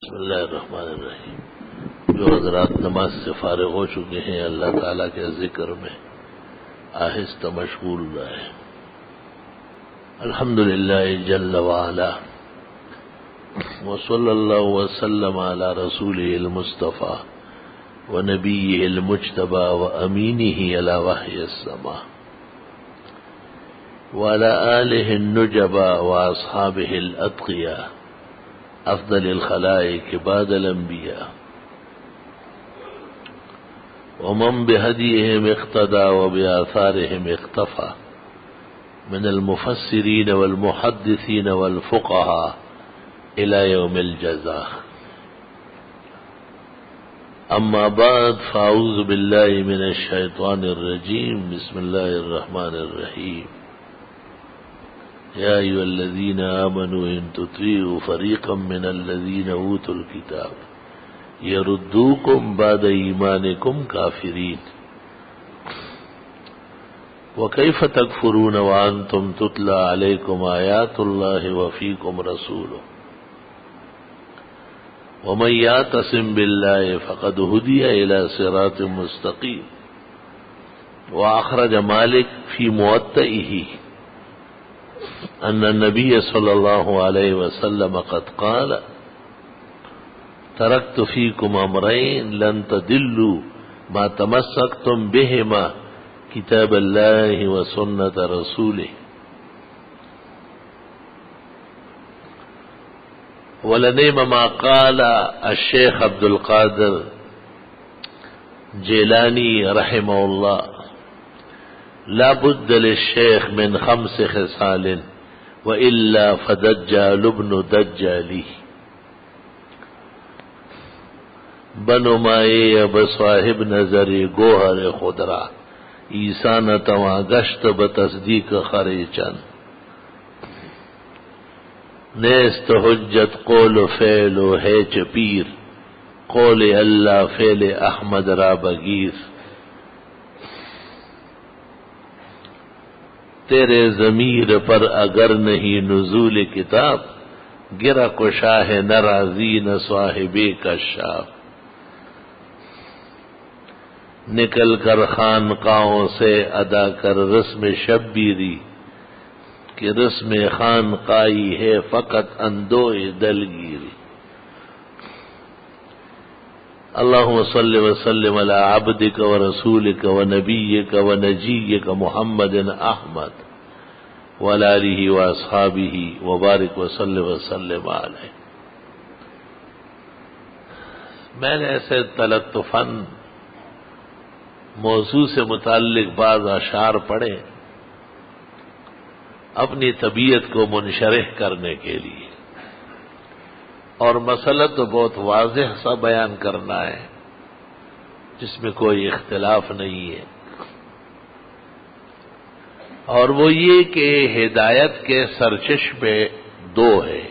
بسم اللہ الرحمن الرحیم۔ جو حضرات نماز سے فارغ ہو چکے ہیں اللہ تعالیٰ کے ذکر میں آہستہ مشغول رہے۔ الحمدللہ جل وعلا وصلی اللہ وسلم علی رسولہ المصطفیٰ ونبیہ المجتبی وامینہ علی وحی السماء وعلی آلہ النجبا واصحابہ الاتقیاء افضل الخلائق بعد الانبیاء ومن بهدیہم اقتدى وبآثارہم اقتفى من المفسرین والمحدثین والفقهاء الى یوم الجزاء۔ اما بعد فاعوذ باللہ من الشیطان الرجیم، بسم اللہ الرحمن الرحیم۔ یا ایھا الذین آمنوا ان تطیعوا فریقا من الذین اوتوا الکتاب یردوکم بعد ایمانکم کافرین وکیف تکفرون وانتم تتلی علیکم آیات اللہ وفیکم رسولہ ومن یعتصم باللہ فقد ہدی الی صراط مستقیم۔ واخرج مالک فی موطئہ ان النبی صلی اللہ علیہ وسلم قد قال ترکت فیکم امرین لن تضلوا ما تمسکتم بہما کتاب اللہ وسنت رسولہ۔ ولنعم ما قال الشیخ عبد القادر جیلانی رحمہ اللہ، لا بد للشیخ من خمس خصال وإلا فدجال ابن دجالی۔ بنو مائے بصاحب نظر گوہر خدرا ایسان تواں گشت بتصدیق خریچن نیست حجت قول و فعل و ہے چپیر قول اللہ فعل احمد را بگیر۔ تیرے ضمیر پر اگر نہیں نزول کتاب گرا کو شاہ ناراضی نہ صاحب کشاف۔ نکل کر خانقاہوں سے ادا کر رسم شبیری کہ رسم خانقاہی ہے فقط اندوہ دلگیری۔ اللہم صلی وسلم علی عبدک ورسولک ونبیک ونجیک محمد احمد وعلی آلہ واصحابہ وبارک وسلم علیہ۔ میں نے ایسے تلطفاً موضوع سے متعلق بعض اشعار پڑھے اپنی طبیعت کو منشرح کرنے کے لیے، اور مسئلہ تو بہت واضح سا بیان کرنا ہے جس میں کوئی اختلاف نہیں ہے، اور وہ یہ کہ ہدایت کے سرچشمے دو ہیں،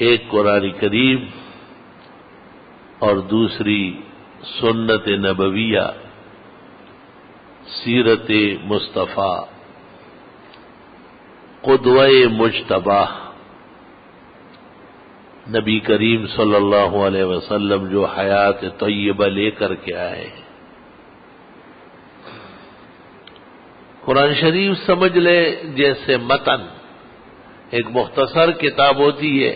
ایک قرآن کریم اور دوسری سنت نبویہ سیرت مصطفیٰ قدوہ مجتبیٰ نبی کریم صلی اللہ علیہ وسلم جو حیات طیبہ لے کر کے آئے ہیں۔ قرآن شریف سمجھ لے جیسے متن ایک مختصر کتاب ہوتی ہے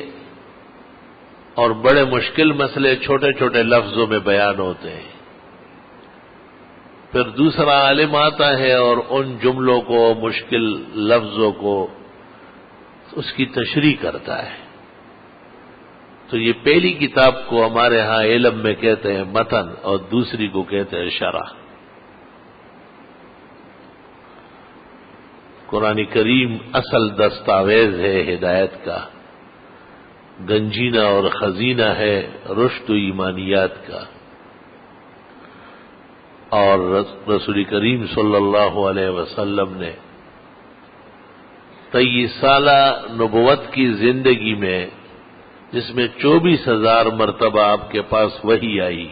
اور بڑے مشکل مسئلے چھوٹے چھوٹے لفظوں میں بیان ہوتے ہیں، پھر دوسرا عالم آتا ہے اور ان جملوں کو مشکل لفظوں کو اس کی تشریح کرتا ہے۔ تو یہ پہلی کتاب کو ہمارے ہاں علم میں کہتے ہیں متن اور دوسری کو کہتے ہیں شرح۔ قرآن کریم اصل دستاویز ہے ہدایت کا، گنجینہ اور خزینہ ہے رشد و ایمانیات کا، اور رسول کریم صلی اللہ علیہ وسلم نے 23 سالہ نبوت کی زندگی میں جس میں 24,000 مرتبہ آپ کے پاس وحی آئی،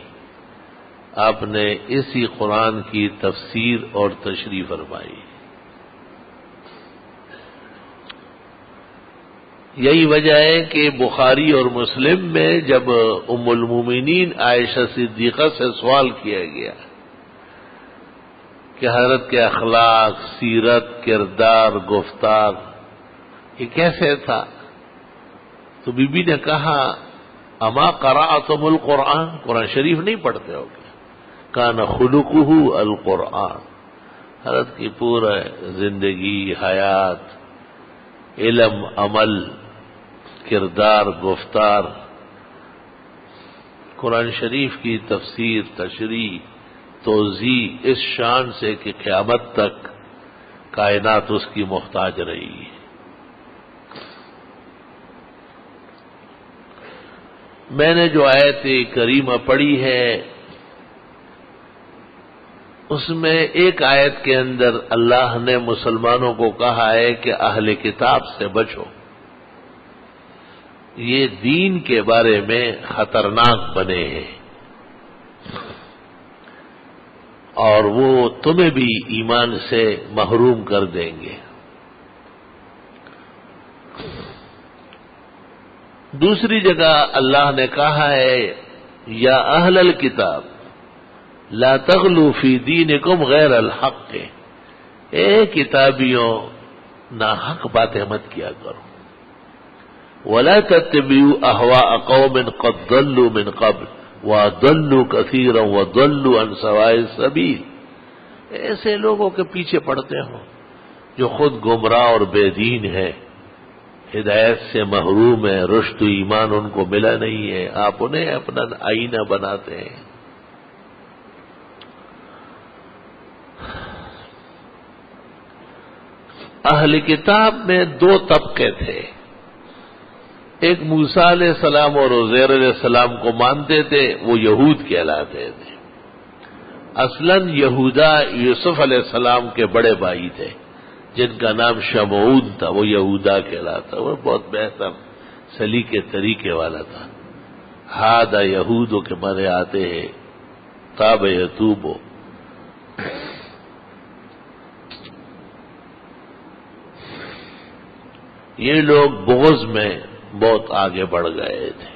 آپ نے اسی قرآن کی تفسیر اور تشریح فرمائی۔ یہی وجہ ہے کہ بخاری اور مسلم میں جب ام المومنین عائشہ صدیقہ سے سوال کیا گیا کہ حضرت کے اخلاق، سیرت، کردار، گفتار یہ کیسے تھا، تو بی بی نے کہا اما قرأتم القرآن، قرآن شریف نہیں پڑھتے ہو کیا؟ کان خلقہ القرآن، حضرت کی پورا زندگی، حیات، علم، عمل، کردار، گفتار قرآن شریف کی تفسیر، تشریح، توضیح اس شان سے کہ قیامت تک کائنات اس کی محتاج رہی ہے۔ میں نے جو آیت کریمہ پڑھی ہے اس میں ایک آیت کے اندر اللہ نے مسلمانوں کو کہا ہے کہ اہل کتاب سے بچو، یہ دین کے بارے میں خطرناک بنے ہیں اور وہ تمہیں بھی ایمان سے محروم کر دیں گے۔ دوسری جگہ اللہ نے کہا ہے یا اہل الکتاب لا تغلوا فی دینکم غیر الحق، اے کتابیوں ناحق باتیں مت کیا کرو، ولا تتبعوا اهواء قوم قد ضلوا من قبل وضلوا كثيرا وضلوا عن سواء السبيل، ایسے لوگوں کے پیچھے پڑتے ہو جو خود گمراہ اور بے دین ہے، ہدایت سے محروم ہے، رشد و ایمان ان کو ملا نہیں ہے، آپ انہیں اپنا آئینہ بناتے ہیں۔ اہل کتاب میں دو طبقے تھے، ایک موسیٰ علیہ السلام اور عزیر علیہ السلام کو مانتے تھے، وہ یہود کہلاتے تھے۔ اصلاً یہودا یوسف علیہ السلام کے بڑے بھائی تھے جن کا نام شمعون تھا، وہ یہودا کہلاتا، وہ بہت بہتر سلیقے طریقے والا تھا۔ ہادہ یہودو کے معنی آتے ہیں تاب یتوبو، یہ لوگ بغض میں بہت آگے بڑھ گئے تھے،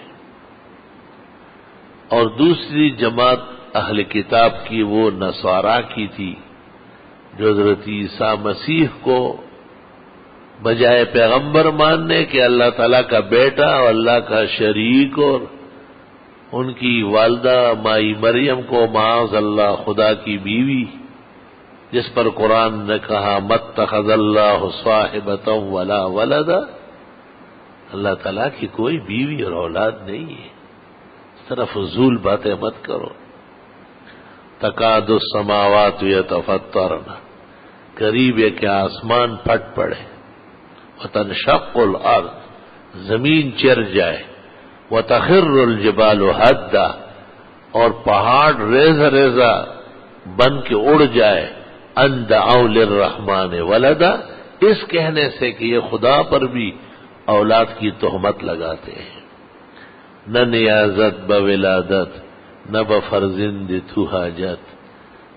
اور دوسری جماعت اہل کتاب کی وہ نصارا کی تھی جو حضرت عیسیٰ مسیح کو بجائے پیغمبر ماننے کہ اللہ تعالیٰ کا بیٹا اور اللہ کا شریک، اور ان کی والدہ مائی مریم کو معاذ اللہ خدا کی بیوی، جس پر قرآن نے کہا متخذ اللہ صاحبۃ ولا ولدا، اللہ تعالیٰ کی کوئی بیوی اور اولاد نہیں ہے، اس طرح فضول باتیں مت کرو۔ تکاد السماوات یتفطرن، قریب ہے کہ آسمان پھٹ پڑے، وتنشق الارض، زمین چر جائے، وتخر الجبال ہدا، اور پہاڑ ریزہ ریزہ بن کے اڑ جائے، ان دعوا للرحمن ولدا، اس کہنے سے کہ یہ خدا پر بھی اولاد کی تہمت لگاتے ہیں۔ نہ نیازت بولادت نہ بفرزند تو حاجت،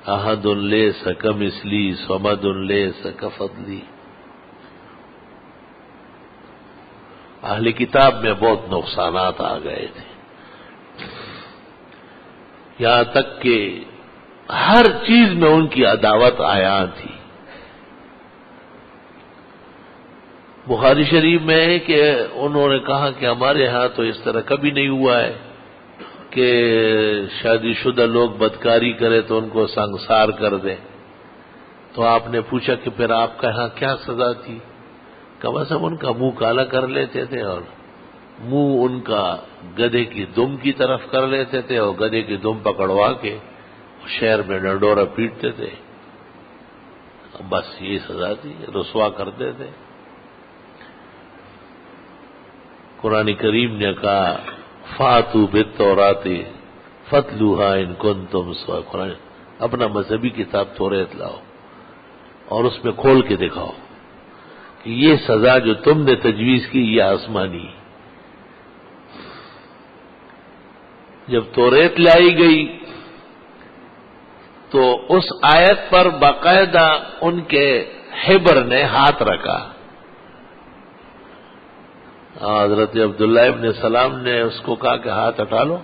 احد لیس کمثلی صمد لیس کفضلی۔ اہل کتاب میں بہت نقصانات آ گئے تھے، یہاں تک کہ ہر چیز میں ان کی عداوت عیاں تھی۔ بخاری شریف میں ہے کہ انہوں نے کہا کہ ہمارے ہاں تو اس طرح کبھی نہیں ہوا ہے کہ شادی شدہ لوگ بدکاری کرے تو ان کو سنگسار کر دیں۔ تو آپ نے پوچھا کہ پھر آپ کا یہاں کیا سزا تھی؟ کم از کم ان کا منہ کالا کر لیتے تھے اور منہ ان کا گدھے کی دم کی طرف کر لیتے تھے، اور گدھے کی دم پکڑوا کے شہر میں ڈنڈورا پیٹتے تھے، بس یہ سزا تھی، رسوا کرتے تھے۔ قرآن کریم نے کہا فاتوا بالتوراۃ فتلوها ان کنتم صادقین، اپنا مذہبی کتاب توریت لاؤ اور اس میں کھول کے دکھاؤ کہ یہ سزا جو تم نے تجویز کی یہ آسمانی۔ جب توریت لائی گئی تو اس آیت پر باقاعدہ ان کے حبر نے ہاتھ رکھا، حضرت عبداللہ ابن سلام نے اس کو کہا کہ ہاتھ ہٹا لو.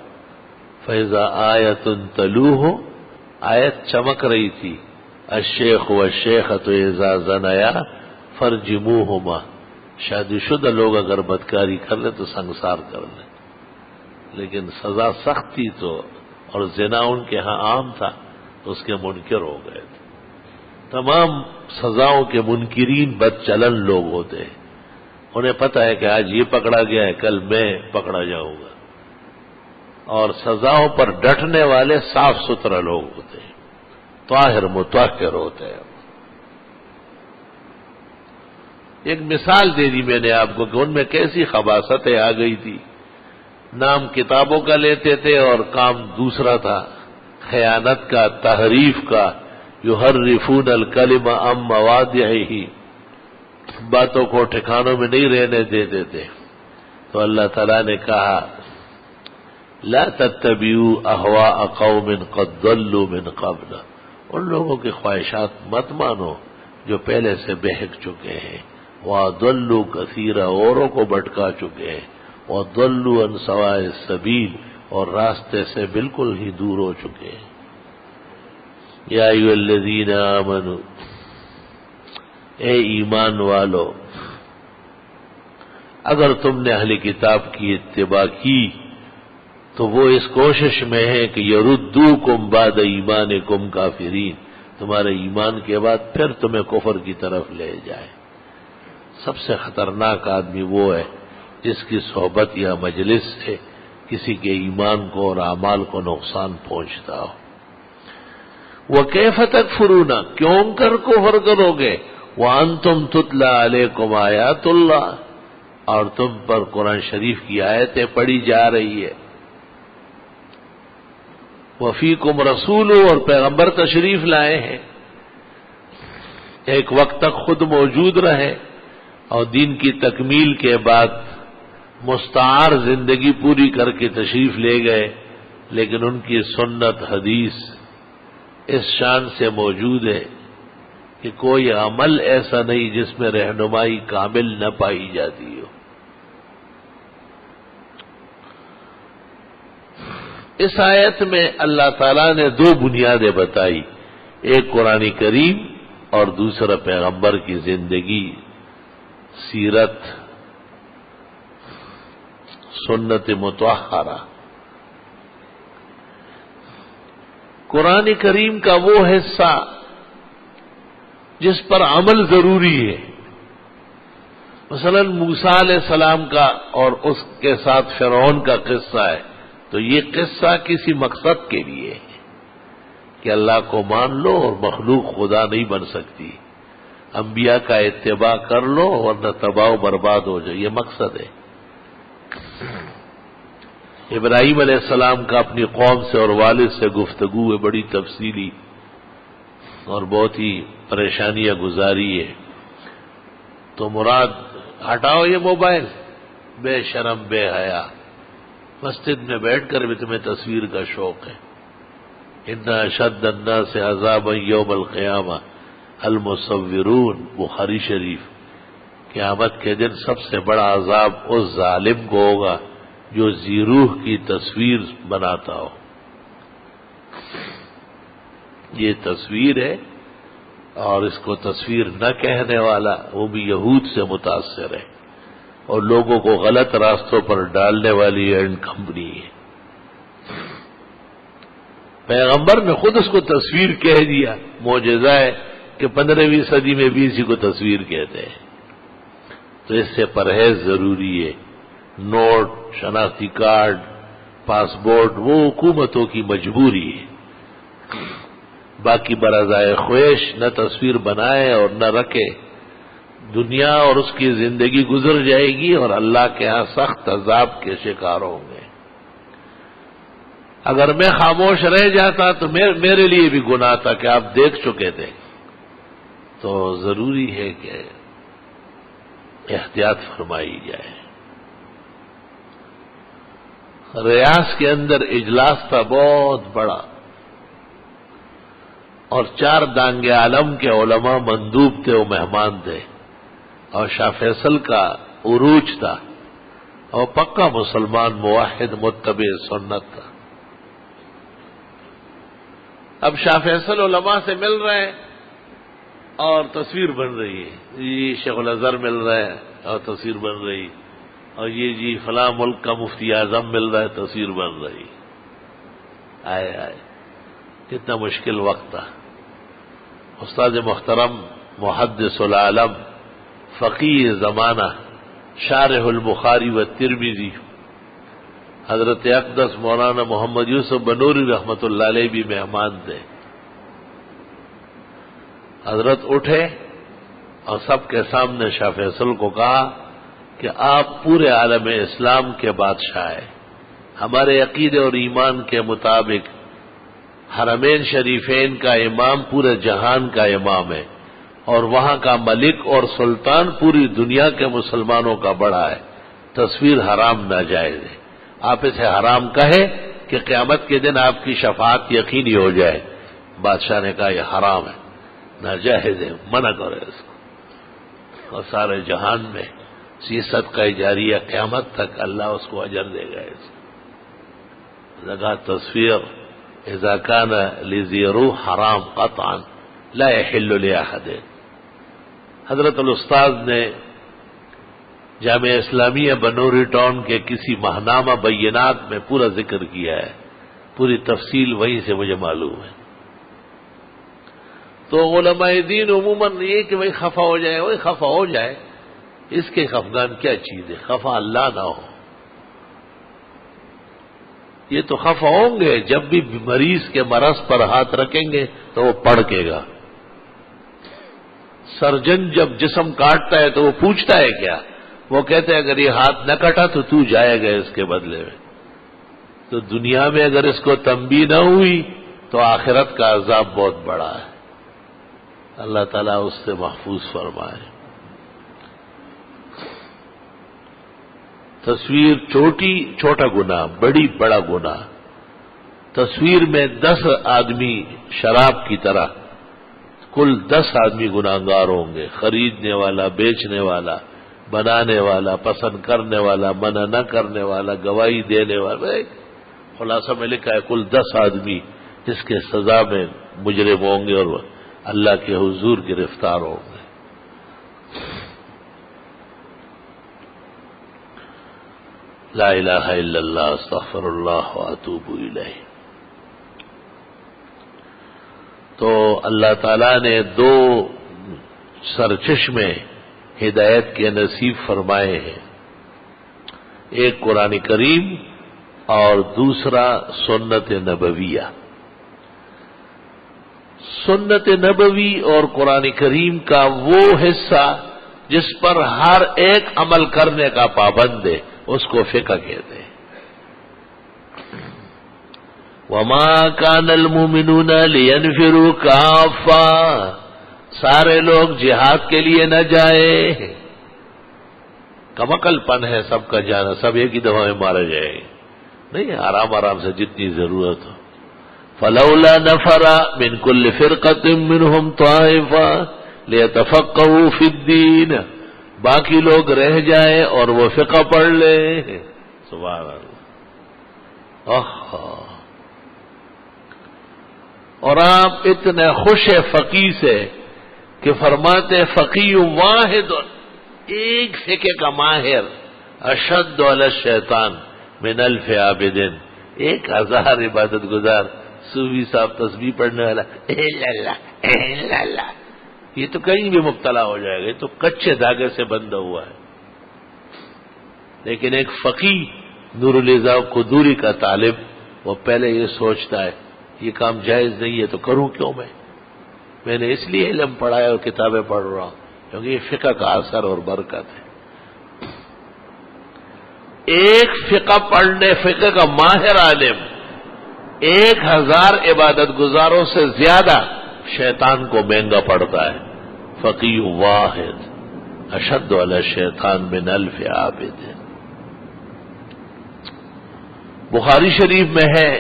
فیضا آیت تلوہ، آیت چمک رہی تھی. الشیخ والشیخۃ اذا زنیا فرجموہما، شادی شدہ لوگ اگر بدکاری کر لیں تو سنگسار کر لیں. لیکن سزا سخت تھی تو، اور زنا ان کے ہاں عام تھا تو اس کے منکر ہو گئے تھے. تمام سزاؤں کے منکرین بد چلن لوگ ہوتے ہیں. انہیں پتہ ہے کہ آج یہ پکڑا گیا ہے، کل میں پکڑا جاؤں گا. اور سزاؤں پر ڈٹنے والے صاف ستھرا لوگ ہوتے ہیں، طاہر مطہر ہوتے ہیں. ایک مثال دے دی میں نے آپ کو کہ ان میں کیسی خباثتیں آ گئی تھی. نام کتابوں کا لیتے تھے اور کام دوسرا تھا، خیانت کا، تحریف کا. یحرفون الکلم عن مواضعہ، باتوں کو ٹھکانوں میں نہیں رہنے دیتے تھے. تو اللہ تعالیٰ نے کہا لا تتبعوا اہواء قوم قد ضلوا من قبل، ان لوگوں کی خواہشات مت مانو جو پہلے سے بہک چکے ہیں. وَضَلُّوا كَثِيرًا، اوروں کو بھٹکا چکے ہیں. وَضَلُّوا عَنْ سَوَاءِ السَّبِيلِ، اور راستے سے بالکل ہی دور ہو چکے ہیں. یا ایھا الذین آمنوا، اے ایمان والو، اگر تم نے اہل کتاب کی اتباع کی تو وہ اس کوشش میں ہے کہ یردوکم بعد ایمانکم کافرین، تمہارے ایمان کے بعد پھر تمہیں کفر کی طرف لے جائے. سب سے خطرناک آدمی وہ ہے جس کی صحبت یا مجلس سے کسی کے ایمان کو اور اعمال کو نقصان پہنچتا ہو. وَكَيْفَ تَكْفُرُونَ، کیوں کر کفر کرو گے؟ وَأَنْتُمْ تُتْلَى عَلَيْكُمْ آیاتُ اللَّهِ، اور تم پر قرآن شریف کی آیتیں پڑھی جا رہی ہے. وَفِيكُمْ رَسُولُ، اور پیغمبر تشریف لائے ہیں. ایک وقت تک خود موجود رہے اور دین کی تکمیل کے بعد مستعار زندگی پوری کر کے تشریف لے گئے، لیکن ان کی سنت حدیث اس شان سے موجود ہے کہ کوئی عمل ایسا نہیں جس میں رہنمائی کامل نہ پائی جاتی ہو. اس آیت میں اللہ تعالیٰ نے دو بنیادیں بتائی، ایک قرآن کریم اور دوسرا پیغمبر کی زندگی، سیرت، سنت مطہرہ. قرآن کریم کا وہ حصہ جس پر عمل ضروری ہے، مثلا موسیٰ علیہ السلام کا اور اس کے ساتھ فرعون کا قصہ ہے، تو یہ قصہ کسی مقصد کے لیے ہے کہ اللہ کو مان لو اور مخلوق خدا نہیں بن سکتی. انبیاء کا اتباع کر لو ورنہ تباہ و برباد ہو جائے، یہ مقصد ہے. ابراہیم علیہ السلام کا اپنی قوم سے اور والد سے گفتگو ہے، بڑی تفصیلی اور بہت ہی پریشانیاں گزاری ہے. تو مراد ہٹاؤ یہ موبائل، بے شرم بے حیا، مسجد میں بیٹھ کر بھی تمہیں تصویر کا شوق ہے. ان اشد الناس عذابا یوم القیامہ المصورون، بخاری شریف. قیامت کے دن سب سے بڑا عذاب اس ظالم کو ہوگا جو ذی روح کی تصویر بناتا ہو. یہ تصویر ہے اور اس کو تصویر نہ کہنے والا وہ بھی یہود سے متاثر ہے اور لوگوں کو غلط راستوں پر ڈالنے والی اینڈ کمپنی ہے. پیغمبر نے خود اس کو تصویر کہہ دیا. معجزہ ہے کہ 15ویں صدی میں بھی اسی کو تصویر کہتے ہیں. تو اس سے پرہیز ضروری ہے. نوٹ، شناختی کارڈ، پاسپورٹ وہ حکومتوں کی مجبوری ہے. باقی برازائے خواہش نہ تصویر بنائے اور نہ رکھے. دنیا اور اس کی زندگی گزر جائے گی اور اللہ کے ہاں سخت عذاب کے شکار ہوں گے. اگر میں خاموش رہ جاتا تو میرے لیے بھی گناہ تھا کہ آپ دیکھ چکے تھے. تو ضروری ہے کہ احتیاط فرمائی جائے. ریاض کے اندر اجلاس تھا بہت بڑا اور 4 دانگ عالم کے علماء مندوب تھے، وہ مہمان تھے اور شاہ فیصل کا عروج تھا. اور پکا مسلمان موحد متبع سنت تھا. اب شاہ فیصل علماء سے مل رہے ہیں اور تصویر بن رہی ہے، یہ شیخ الازہر مل رہے ہیں اور تصویر بن رہی، اور یہ جی فلاں ملک کا مفتی اعظم مل رہا ہے، تصویر بن رہی. آئے آئے کتنا مشکل وقت تھا. استاد محترم محدث العالم فقیہ زمانہ شارح البخاری و ترمذی حضرت اقدس مولانا محمد یوسف بنوری رحمۃ اللہ علیہ بھی مہمان تھے. حضرت اٹھے اور سب کے سامنے شاہ فیصل کو کہا کہ آپ پورے عالم اسلام کے بادشاہ ہیں. ہمارے عقیدے اور ایمان کے مطابق حرمین شریفین کا امام پورے جہان کا امام ہے، اور وہاں کا ملک اور سلطان پوری دنیا کے مسلمانوں کا بڑا ہے. تصویر حرام ناجائز ہے. آپ اسے حرام کہے کہ قیامت کے دن آپ کی شفاعت یقینی ہو جائے. بادشاہ نے کہا یہ حرام ہے، ناجائز ہے، منع کرو اس کو. اور سارے جہان میں یہ صدقہ جاریہ قیامت تک اللہ اس کو اجر دے گا. اس لگا تصویر اذا کان لذی روح حرام قطعا لا یحل لاحد. حضرت الاستاذ نے جامعہ اسلامیہ بنوری ٹاؤن کے کسی ماہنامہ بینات میں پورا ذکر کیا ہے، پوری تفصیل وہیں سے مجھے معلوم ہے. تو علماء دین عموماً یہ کہ وہی خفا ہو جائے، وہی خفا ہو جائے، اس کے خفگان کیا چیز ہے؟ خفا اللہ نہ ہو. یہ تو خفا ہوں گے جب بھی مریض کے مرض پر ہاتھ رکھیں گے تو وہ پڑکے گا. سرجن جب جسم کاٹتا ہے تو وہ پوچھتا ہے کیا؟ وہ کہتے ہیں اگر یہ ہاتھ نہ کٹا تو جائے گا اس کے بدلے میں. تو دنیا میں اگر اس کو تنبیہ نہ ہوئی تو آخرت کا عذاب بہت بڑا ہے. اللہ تعالیٰ اس سے محفوظ فرمائے. تصویر چھوٹا گناہ، بڑا گناہ. تصویر میں 10 آدمی شراب کی طرح کل 10 آدمی گناہگار ہوں گے. خریدنے والا، بیچنے والا، بنانے والا، پسند کرنے والا، منع نہ کرنے والا، گواہی دینے والا. خلاصہ میں لکھا ہے کل 10 آدمی اس کے سزا میں مجرم ہوں گے اور اللہ کے حضور گرفتار ہوں گے. لا الہ الا اللہ استغفر اللہ واتوب الیہ. تو اللہ تعالیٰ نے 2 سرچشمے ہدایت کے نصیب فرمائے ہیں، ایک قرآن کریم اور دوسرا سنت نبویہ. سنت نبوی اور قرآن کریم کا وہ حصہ جس پر ہر ایک عمل کرنے کا پابند ہے اس کو فقہ کہتے ہیں. وما کان المؤمنون لینفروا کافہ، سارے لوگ جہاد کے لیے نہ جائے. کمکل پن ہے سب کا جانا، سب ایک ہی دفعہ میں مارے جائیں گے. نہیں، آرام سے جتنی ضرورت ہو. فلولا نفر من كل فرقة منهم طائفة ليتفقهوا في الدين، باقی لوگ رہ جائیں اور وہ فقہ پڑھ لیں. سبحان اللہ. اور آپ اتنے خوش فقیہ سے کہ فرماتے فقیہ واحد، ایک فقہ کا ماہر اشد علی الشیطان من 1000 عابد. 1000 عبادت گزار صوفی صاحب تسبیح پڑھنے والا اللہ، یہ تو کہیں بھی مبتلا ہو جائے گا، یہ تو کچے دھاگے سے بندھا ہوا ہے. لیکن ایک فقیہ نور الزام قدوری کا طالب، وہ پہلے یہ سوچتا ہے یہ کام جائز نہیں ہے تو کروں کیوں میں نے اس لیے علم پڑھایا اور کتابیں پڑھ رہا ہوں کیونکہ یہ فقہ کا اثر اور برکت ہے. ایک فقہ پڑھنے، فقہ کا ماہر عالم 1000 عبادت گزاروں سے زیادہ شیطان کو مہنگا پڑتا ہے. فقیہ واحد اشد علی الشیطان من 1000 عابد. بخاری شریف میں ہے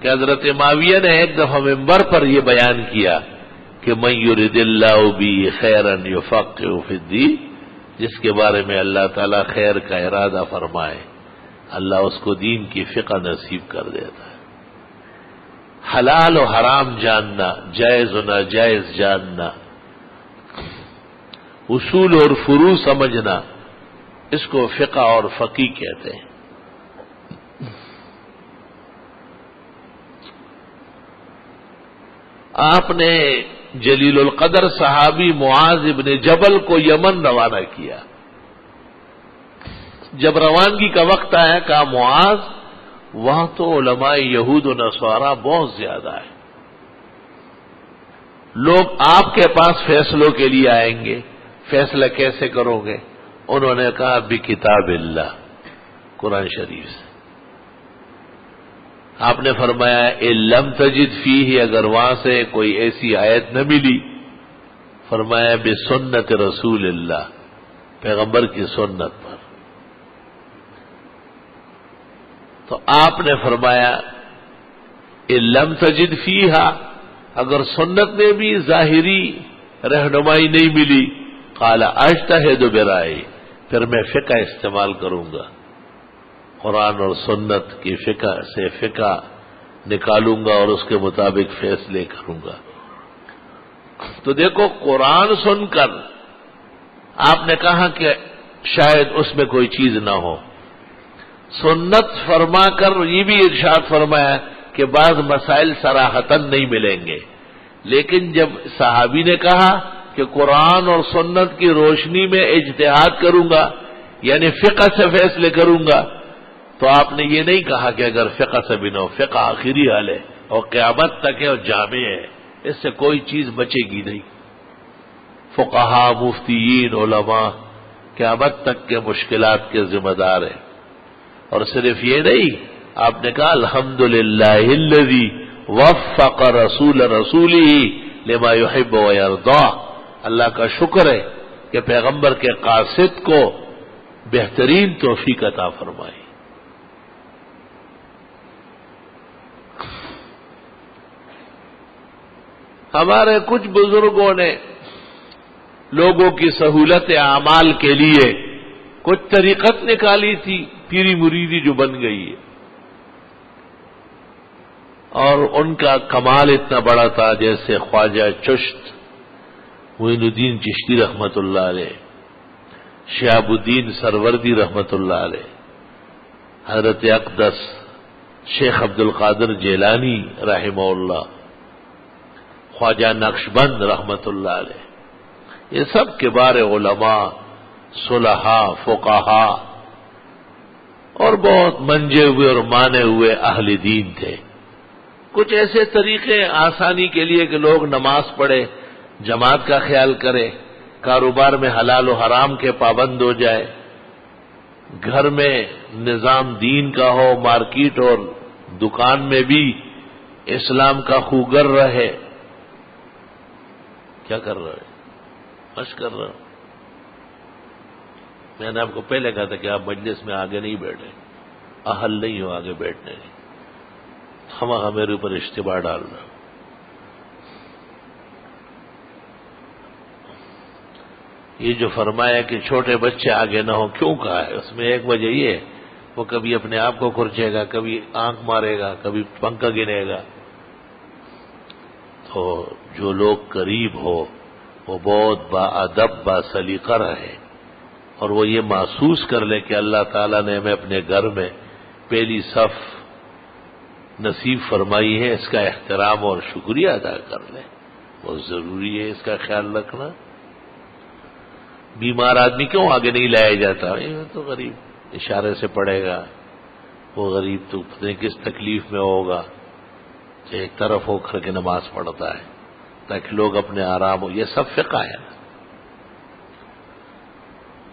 کہ حضرت معاویہ نے ایک دفعہ منبر پر یہ بیان کیا کہ من یرد اللہ بہ خیرا یفقہہ فی الدین، جس کے بارے میں اللہ تعالیٰ خیر کا ارادہ فرمائے اللہ اس کو دین کی فقہ نصیب کر دیتا ہے۔ حلال و حرام جاننا، جائز و ناجائز جاننا، اصول اور فروع سمجھنا، اس کو فقہ اور فقیہ کہتے ہیں۔ آپ نے جلیل القدر صحابی معاذ ابن جبل کو یمن روانہ کیا۔ جب روانگی کا وقت آیا کہا معاذ وہاں تو علماء یہود و نصارہ بہت زیادہ ہے، لوگ آپ کے پاس فیصلوں کے لیے آئیں گے، فیصلہ کیسے کرو گے؟ انہوں نے کہا بکتاب اللہ، قرآن شریف سے۔ آپ نے فرمایا ان لم تجد فیہ، اگر وہاں سے کوئی ایسی آیت نہ ملی، فرمایا بسنت رسول اللہ، پیغمبر کی سنت پر۔ تو آپ نے فرمایا ان لم تجد فیہا، اگر سنت میں بھی ظاہری رہنمائی نہیں ملی، قال اجتہد برائے، پھر میں فقہ استعمال کروں گا، قرآن اور سنت کی فقہ سے فقہ نکالوں گا اور اس کے مطابق فیصلے کروں گا۔ تو دیکھو قرآن سن کر آپ نے کہا کہ شاید اس میں کوئی چیز نہ ہو، سنت فرما کر یہ بھی ارشاد فرمایا کہ بعض مسائل صراحتاً نہیں ملیں گے، لیکن جب صحابی نے کہا کہ قرآن اور سنت کی روشنی میں اجتہاد کروں گا، یعنی فقہ سے فیصلے کروں گا، تو آپ نے یہ نہیں کہا کہ اگر فقہ سے بھی نہ ہو، فقہ آخری حال ہے اور قیامت تک ہے اور جامع ہے، اس سے کوئی چیز بچے گی نہیں۔ فقہاء، مفتیین، علماء قیامت تک کے مشکلات کے ذمہ دار ہیں۔ اور صرف یہ نہیں، آپ نے کہا الحمدللہ الذی وفق رسول رسولہ لما یحب ویرضا، اللہ کا شکر ہے کہ پیغمبر کے قاصد کو بہترین توفیق عطا فرمائی۔ ہمارے کچھ بزرگوں نے لوگوں کی سہولت اعمال کے لیے کچھ طریقت نکالی تھی، پیری مریدی جو بن گئی ہے، اور ان کا کمال اتنا بڑا تھا، جیسے خواجہ چشت معین الدین چشتی رحمت اللہ علیہ، شہاب الدین سروردی رحمت اللہ علیہ، حضرت اقدس شیخ عبد القادر جیلانی رحمہ اللہ، خواجہ نقشبند رحمت اللہ علیہ، یہ سب کبار علماء، صلحاء، فقہاء اور بہت منجے ہوئے اور مانے ہوئے اہل دین تھے۔ کچھ ایسے طریقے آسانی کے لیے کہ لوگ نماز پڑھے، جماعت کا خیال کرے، کاروبار میں حلال و حرام کے پابند ہو جائے، گھر میں نظام دین کا ہو، مارکیٹ اور دکان میں بھی اسلام کا خوگر رہے۔ کیا کر رہے ہیں؟ مشق کر رہا ہوں۔ میں نے آپ کو پہلے کہا تھا کہ آپ مجلس میں آگے نہیں بیٹھے، اہل نہیں ہو آگے بیٹھنے کی، ہم میرے اوپر اشتباہ ڈال رہا۔ یہ جو فرمایا کہ چھوٹے بچے آگے نہ ہو، کیوں کہا ہے؟ اس میں ایک وجہ یہ ہے، وہ کبھی اپنے آپ کو کھرچے گا، کبھی آنکھ مارے گا، کبھی پنکھا گنے گا۔ تو جو لوگ قریب ہو وہ بہت با ادب، با سلیقہ رہے، اور وہ یہ محسوس کر لے کہ اللہ تعالیٰ نے ہمیں اپنے گھر میں پہلی صف نصیب فرمائی ہے، اس کا احترام اور شکریہ ادا کر لیں۔ بہت ضروری ہے اس کا خیال رکھنا۔ بیمار آدمی کیوں آگے نہیں لایا جاتا؟ یہ تو غریب اشارے سے پڑے گا، وہ غریب تو پتہ نہیں کس تکلیف میں ہوگا، ایک طرف ہو کر کے نماز پڑھتا ہے تاکہ لوگ اپنے آرام ہو۔ یہ سب فقہ ہے۔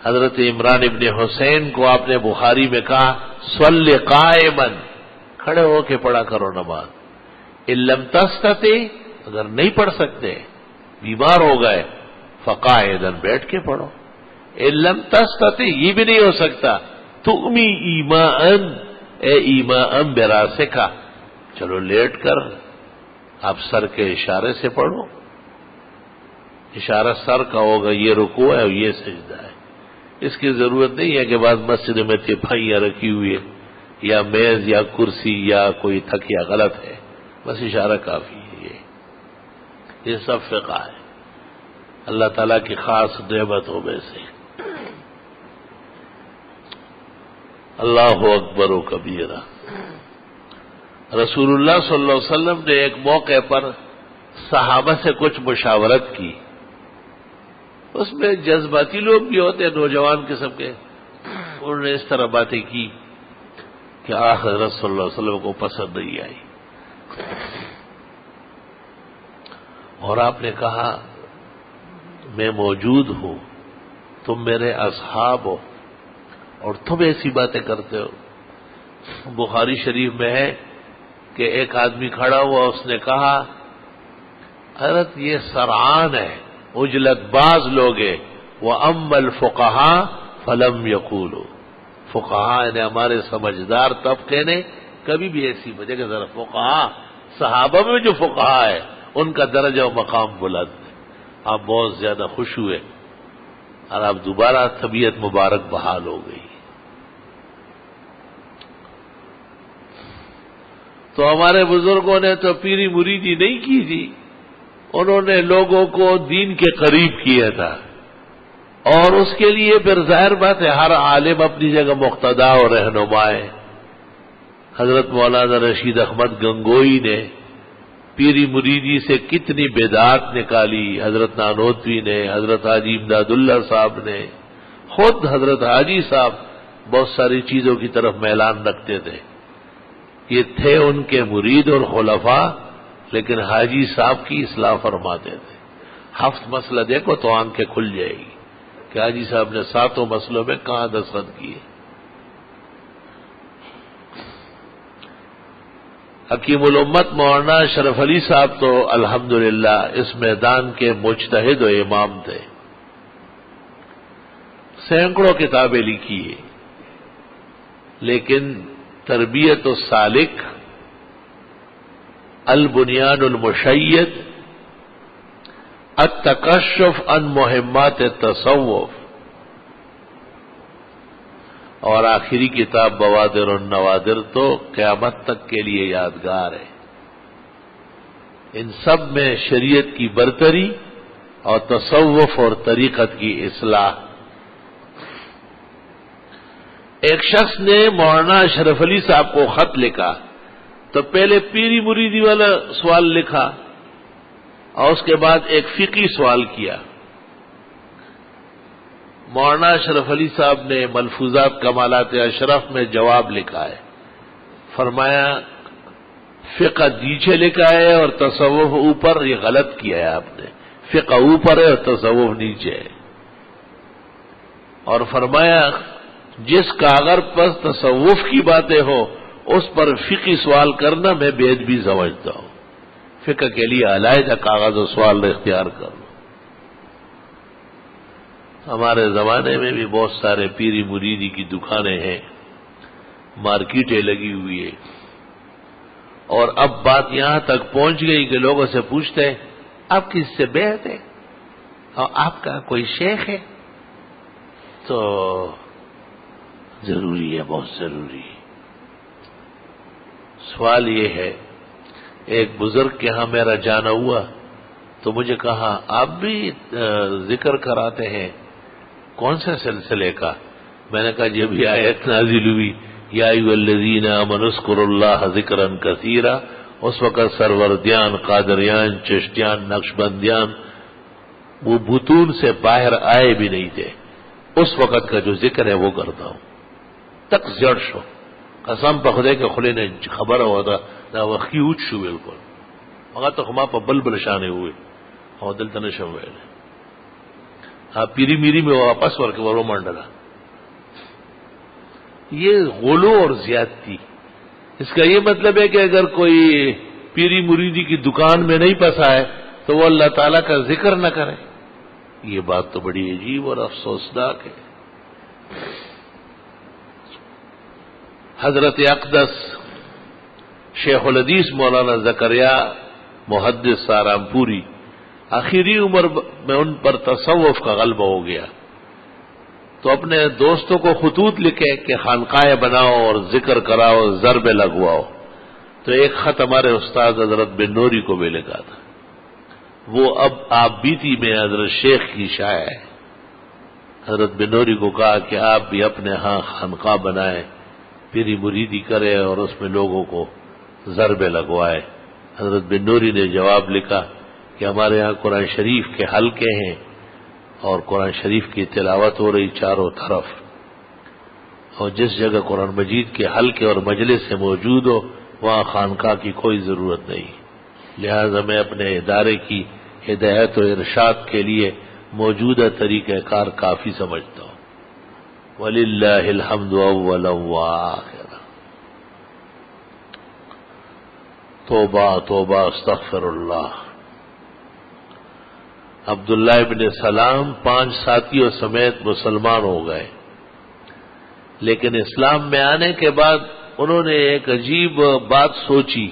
حضرت عمران ابن حسین کو آپ نے بخاری میں کہا صلی قائما، کھڑے ہو کے پڑھا کرو نماز۔ ان لم تستطع، اگر نہیں پڑھ سکتے، بیمار ہو گئے، فقاعدا، بیٹھ کے پڑھو۔ ان لم تستطع، یہ بھی نہیں ہو سکتا، تؤمی ایماءً، اے ایماءً براسکا، چلو لیٹ کر آپ سر کے اشارے سے پڑھو۔ اشارہ سر کا ہوگا، یہ رکوع ہے اور یہ سجدہ ہے، اس کی ضرورت نہیں ہے کہ بعض مسجد میں تپھائیاں رکھی ہوئی ہے یا میز یا کرسی یا کوئی تھکیا غلط ہے، بس اشارہ کافی ہے۔ یہ سب فقہ ہے، اللہ تعالیٰ کی خاص نعمتوں میں سے۔ اللہ اکبر و کبیرہ۔ رسول اللہ صلی اللہ علیہ وسلم نے ایک موقع پر صحابہ سے کچھ مشاورت کی، اس میں جذباتی لوگ بھی ہوتے ہیں، نوجوان قسم کے، انہوں نے اس طرح باتیں کی کہ حضرت صلی اللہ علیہ وسلم کو پسند نہیں آئی، اور آپ نے کہا میں موجود ہوں، تم میرے اصحاب ہو اور تم ایسی باتیں کرتے ہو۔ بخاری شریف میں ہے کہ ایک آدمی کھڑا ہوا، اس نے کہا حضرت یہ سرعان ہے، عجلت باز لوگ ہیں، وَأَمَّا الْفُقَهَاءُ فَلَمْ يَقُولُوا، فقہاء نے ہمارے سمجھدار طبقے نے کبھی بھی ایسی وجہ کہ ذرا فقہاء، صحابہ میں جو فقہاء ہے ان کا درجہ و مقام بلند ہے۔ آپ بہت زیادہ خوش ہوئے اور آپ دوبارہ طبیعت مبارک بحال ہو گئی۔ تو ہمارے بزرگوں نے تو پیری مریدی نہیں کی تھی، انہوں نے لوگوں کو دین کے قریب کیا تھا، اور اس کے لیے پھر ظاہر بات ہے ہر عالم اپنی جگہ مقتدا اور رہنما ہے۔ حضرت مولانا رشید احمد گنگوئی نے پیری مریدی سے کتنی بدعات نکالی، حضرت نانوتوی نے، حضرت حاجی امداد اللہ صاحب نے، خود حضرت حاجی صاحب بہت ساری چیزوں کی طرف میلان رکھتے تھے۔ یہ تھے ان کے مرید اور خلفاء، لیکن حاجی صاحب کی اصلاح فرماتے تھے۔ ہفت مسئلہ دیکھو تو آنکھیں کھل جائے گی کہ حاجی صاحب نے 7 مسئلوں میں کہاں دستخط کیے۔ حکیم الامت مولانا اشرف علی صاحب تو الحمدللہ اس میدان کے مجتہد و امام تھے، سینکڑوں کتابیں لکھی ہیں، لیکن تربیت السالک، البنیان المشید، التکشف عن مہمات التصوف، اور آخری کتاب بوادر النوادر تو قیامت تک کے لیے یادگار ہے۔ ان سب میں شریعت کی برتری اور تصوف اور طریقت کی اصلاح۔ ایک شخص نے مولانا اشرف علی صاحب کو خط لکھا تو پہلے پیری مریدی والا سوال لکھا اور اس کے بعد ایک فقہی سوال کیا۔ مولانا اشرف علی صاحب نے ملفوظات کمالات اشرف میں جواب لکھا ہے، فرمایا فقہ نیچے لکھا ہے اور تصوف اوپر، یہ غلط کیا ہے آپ نے، فقہ اوپر ہے اور تصوف نیچے ہے۔ اور فرمایا جس کاغذ پر تصوف کی باتیں ہو اس پر فقہی سوال کرنا میں بے ادبی سمجھتا ہوں، فقہ کے لیے علیحدہ کاغذ و سوال اختیار کرو۔ ہمارے زمانے میں بھی بہت سارے پیری مریدی کی دکانیں ہیں، مارکیٹیں لگی ہوئی ہیں، اور اب بات یہاں تک پہنچ گئی کہ لوگوں سے پوچھتے ہیں آپ کس سے بیعت ہے اور آپ کا کوئی شیخ ہے؟ تو ضروری ہے، بہت ضروری ہے۔ سوال یہ ہے، ایک بزرگ کے ہاں میرا جانا ہوا تو مجھے کہا آپ بھی ذکر کراتے ہیں، کون سے سلسلے کا؟ میں نے کہا جب یہ آیت نازل ہوئی یا ایھا الذین آمنوا اذکروا اللہ ذکرا کثیرا، اس وقت سروردیان، قادریان، چشتیان، نقشبندیان وہ بطون سے باہر آئے بھی نہیں تھے، اس وقت کا جو ذکر ہے وہ کرتا ہوں تک جڑ شو قسم په خدای کې خلی نه خبره وه دا وختي اوچ شو بالکل هغه ته خو ما په بلبل شانې ووی او دلته نه شم ویلی پیری میری میں واپس ور کے ورو منڈلا۔ یہ غلو اور زیادتی، اس کا یہ مطلب ہے کہ اگر کوئی پیری مریدی کی دکان میں نہیں پھنسا ہے تو وہ اللہ تعالیٰ کا ذکر نہ کرے، یہ بات تو بڑی عجیب اور افسوسناک ہے۔ حضرت اقدس شیخ الحدیث مولانا زکریا محدث سہارنپوری، آخری عمر میں ان پر تصوف کا غلبہ ہو گیا تو اپنے دوستوں کو خطوط لکھے کہ خانقاہیں بناؤ اور ذکر کراؤ، ضربیں لگواؤ. تو ایک خط ہمارے استاد حضرت بن نوری کو بھی لکھا تھا، وہ اب آپ بیتی میں حضرت شیخ کی شائع ہے. حضرت بن نوری کو کہا کہ آپ بھی اپنے ہاں خانقاہ بنائیں، پیری مریدی کرے اور اس میں لوگوں کو ضربیں لگوائے. حضرت بن نوری نے جواب لکھا کہ ہمارے ہاں قرآن شریف کے حلقے ہیں اور قرآن شریف کی تلاوت ہو رہی چاروں طرف، اور جس جگہ قرآن مجید کے حلقے اور مجلس سے موجود ہو وہاں خانقاہ کی کوئی ضرورت نہیں، لہذا میں اپنے ادارے کی ہدایت و ارشاد کے لیے موجودہ طریقہ کار کافی سمجھتا ہوں. وَلِلَّهِ الْحَمْدُ أَوَّلًا وَآخِرًا. توبہ توبہ استغفر اللہ. عبداللہ ابن سلام 5 ساتھیوں سمیت مسلمان ہو گئے، لیکن اسلام میں آنے کے بعد انہوں نے ایک عجیب بات سوچی،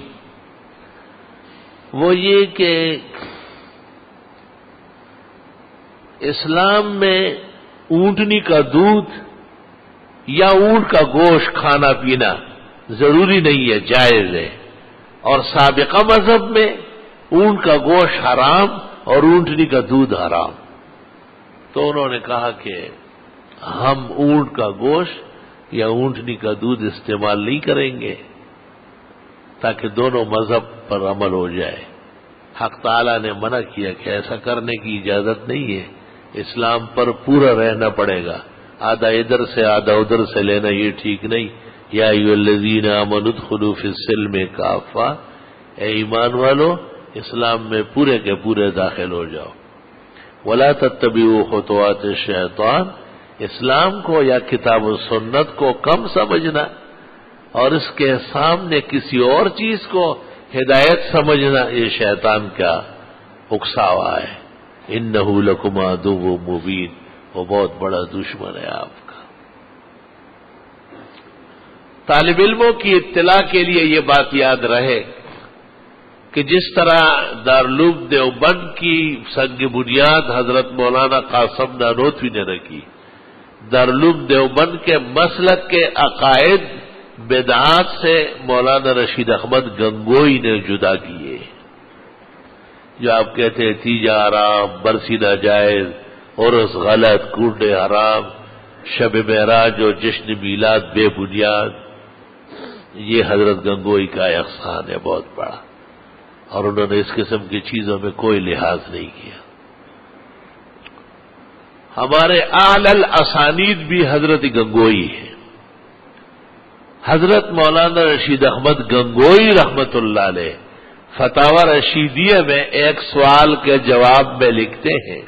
وہ یہ کہ اسلام میں اونٹنی کا دودھ یا اونٹ کا گوشت کھانا پینا ضروری نہیں ہے، جائز ہے، اور سابقہ مذہب میں اونٹ کا گوشت حرام اور اونٹنی کا دودھ حرام. تو انہوں نے کہا کہ ہم اونٹ کا گوشت یا اونٹنی کا دودھ استعمال نہیں کریں گے تاکہ دونوں مذہب پر عمل ہو جائے. حق تعالیٰ نے منع کیا کہ ایسا کرنے کی اجازت نہیں ہے، اسلام پر پورا رہنا پڑے گا، آدھا ادھر سے آدھا ادھر سے لینا یہ ٹھیک نہیں. یا ایھا الذین آمنوا ادخلوا فی السلم کافہ، اے ایمان والو اسلام میں پورے کے پورے داخل ہو جاؤ. ولا تتبعوا خطوات الشیطان، اسلام کو یا کتاب و سنت کو کم سمجھنا اور اس کے سامنے کسی اور چیز کو ہدایت سمجھنا یہ شیطان کا اکساوا ہے. انہ لکم عدو مبین، وہ بہت بڑا دشمن ہے آپ کا. طالب علموں کی اطلاع کے لیے یہ بات یاد رہے کہ جس طرح دارالعلوم دیوبند کی سنگ بنیاد حضرت مولانا قاسم نانوتوی نے رکھی، دارالعلوم دیوبند کے مسلک کے عقائد بدعات سے مولانا رشید احمد گنگوئی نے جدا کیے. جو آپ کہتے ہیں تیجا حرام، برسی ناجائز، عرس غلط، کنڈے حرام، شب معراج اور جشن میلاد بے بنیاد، یہ حضرت گنگوئی کا احسان ہے بہت بڑا، اور انہوں نے اس قسم کی چیزوں میں کوئی لحاظ نہیں کیا. ہمارے اعلی الاسانید بھی حضرت گنگوئی ہے. حضرت مولانا رشید احمد گنگوئی رحمت اللہ علیہ فتاوی رشیدیہ میں ایک سوال کے جواب میں لکھتے ہیں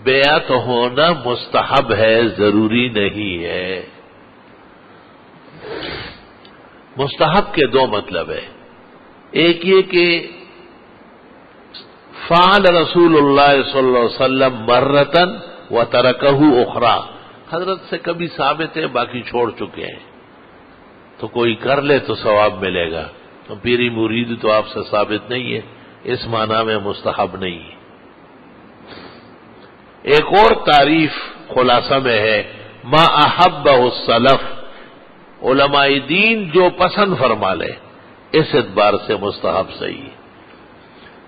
بیعت ہونا مستحب ہے، ضروری نہیں ہے. مستحب کے 2 مطلب ہے. ایک یہ کہ فعل رسول اللہ صلی اللہ علیہ وسلم مرتن و ترکہ اخرى، حضرت سے کبھی ثابت ہے باقی چھوڑ چکے ہیں، تو کوئی کر لے تو ثواب ملے گا. تو پیری مرید تو آپ سے ثابت نہیں ہے، اس معنی میں مستحب نہیں ہے. ایک اور تعریف خلاصہ میں ہے ما احبہ السلف، علماء دین جو پسند فرما لے، اس اعتبار سے مستحب صحیح.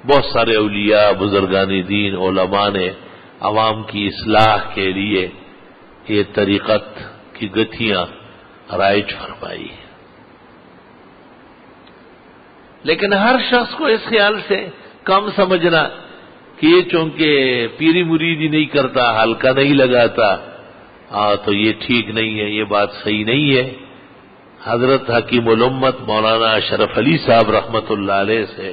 بہت سارے اولیاء، بزرگان دین، علماء نے عوام کی اصلاح کے لیے یہ طریقت کی گتھیاں رائج فرمائی. لیکن ہر شخص کو اس خیال سے کم سمجھنا کہ یہ چونکہ پیری مریدی نہیں کرتا، حلقہ نہیں لگاتا، تو یہ ٹھیک نہیں ہے، یہ بات صحیح نہیں ہے. حضرت حکیم الامت مولانا اشرف علی صاحب رحمت اللہ علیہ سے،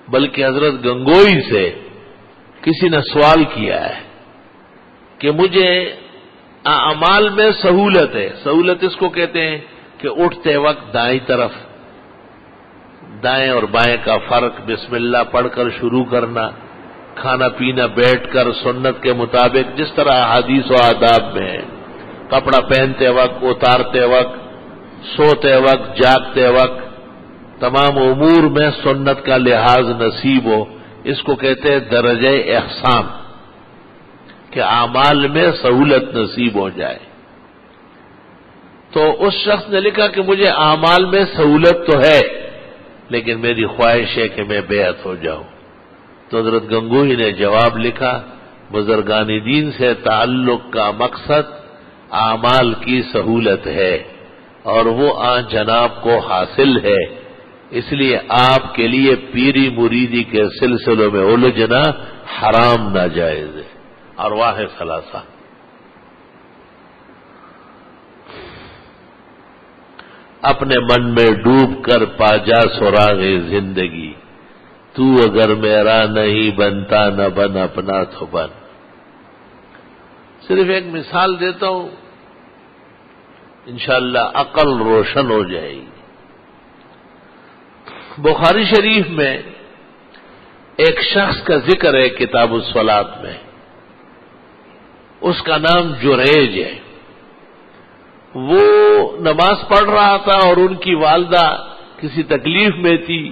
بلکہ حضرت گنگوئی سے کسی نے سوال کیا ہے کہ مجھے اعمال میں سہولت ہے. سہولت اس کو کہتے ہیں کہ اٹھتے وقت دائیں طرف، دائیں اور بائیں کا فرق، بسم اللہ پڑھ کر شروع کرنا، کھانا پینا بیٹھ کر سنت کے مطابق جس طرح حدیث و آداب میں ہے، کپڑا پہنتے وقت، اتارتے وقت، سوتے وقت، جاگتے وقت، تمام امور میں سنت کا لحاظ نصیب ہو، اس کو کہتے ہیں درجہ احسان. کہ اعمال میں سہولت نصیب ہو جائے. تو اس شخص نے لکھا کہ مجھے اعمال میں سہولت تو ہے لیکن میری خواہش ہے کہ میں بیعت ہو جاؤں. تو حضرت گنگوہی نے جواب لکھا بزرگان دین سے تعلق کا مقصد اعمال کی سہولت ہے اور وہ آن جناب کو حاصل ہے، اس لیے آپ کے لیے پیری مریدی کے سلسلوں میں الجھنا حرام ناجائز ہے. اور واہ ثلاثہ، اپنے من میں ڈوب کر پا جا سراغ زندگی، تو اگر میرا نہیں بنتا نہ بن اپنا تو بن. صرف ایک مثال دیتا ہوں، انشاءاللہ عقل روشن ہو جائے گی. بخاری شریف میں ایک شخص کا ذکر ہے کتاب الصلاۃ میں، اس کا نام جریج ہے. وہ نماز پڑھ رہا تھا اور ان کی والدہ کسی تکلیف میں تھی.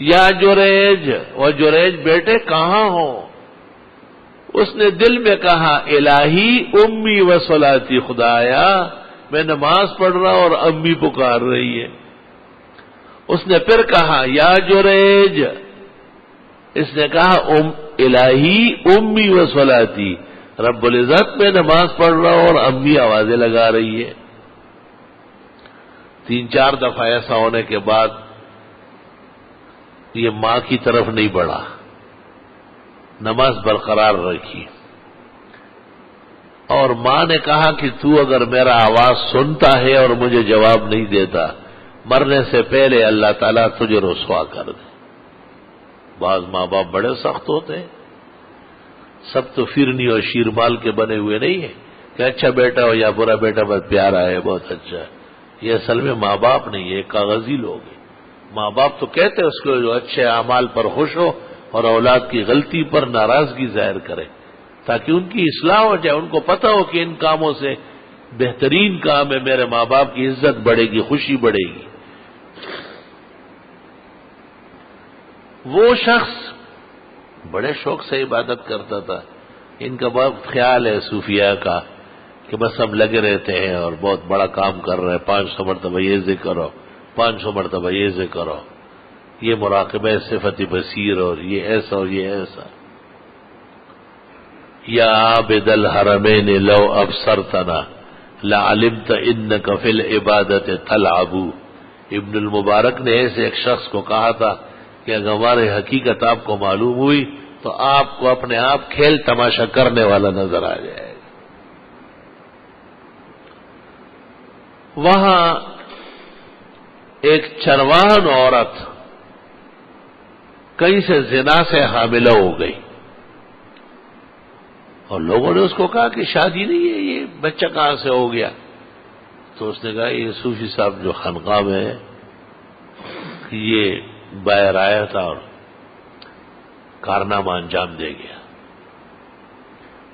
یا جریج، وہ جریج بیٹے کہاں ہو؟ اس نے دل میں کہا الہی امی و صلاتی، خدایا میں نماز پڑھ رہا اور امی پکار رہی ہے. اس نے پھر کہا یا جریج، اس نے کہا الہی امی و صلاتی، رب العزت میں نماز پڑھ رہا ہوں اور امی آوازیں لگا رہی ہے. 3-4 دفعہ ایسا ہونے کے بعد یہ ماں کی طرف نہیں بڑھا، نماز برقرار رکھی اور ماں نے کہا کہ تو اگر میرا آواز سنتا ہے اور مجھے جواب نہیں دیتا، مرنے سے پہلے اللہ تعالیٰ تجھے رسوا کر دے. بعض ماں باپ بڑے سخت ہوتے ہیں، سب تو فرنی اور شیرمال کے بنے ہوئے نہیں ہیں کہ اچھا بیٹا ہو یا برا بیٹا، بس پیارا ہے بہت اچھا ہے. یہ اصل میں ماں باپ نہیں، یہ کاغذی لوگ ہیں. ماں باپ تو کہتے ہیں اس کو جو اچھے اعمال پر خوش ہو اور اولاد کی غلطی پر ناراضگی ظاہر کرے تاکہ ان کی اصلاح ہو جائے. ان کو پتہ ہو کہ ان کاموں سے بہترین کام ہے، میرے ماں باپ کی عزت بڑھے گی، خوشی بڑھے گی. وہ شخص بڑے شوق سے عبادت کرتا تھا. ان کا بہت خیال ہے صوفیاء کا کہ بس ہم لگے رہتے ہیں اور بہت بڑا کام کر رہے ہیں، 500 مرتبہ یہ ذکر کرو، 500 مرتبہ یہ ذکر کرو، یہ مراقبہ صفت بصیر اور یہ ایسا اور یہ ایسا. یا عابد الحرمین لو ابصرتنا لعلمت انک فی العبادت تلعب. ابن المبارک نے ایسے ایک شخص کو کہا تھا کہ اگر ہماری حقیقت آپ کو معلوم ہوئی تو آپ کو اپنے آپ کھیل تماشا کرنے والا نظر آ جائے گا. وہاں ایک چرواہن عورت کہیں سے زنا سے حاملہ ہو گئی اور لوگوں نے اس کو کہا کہ شادی نہیں ہے، یہ بچہ کہاں سے ہو گیا؟ تو اس نے کہا یہ صوفی صاحب جو خانقاہ میں ہے یہ باہر آیا تھا اور کارنامہ انجام دے گیا.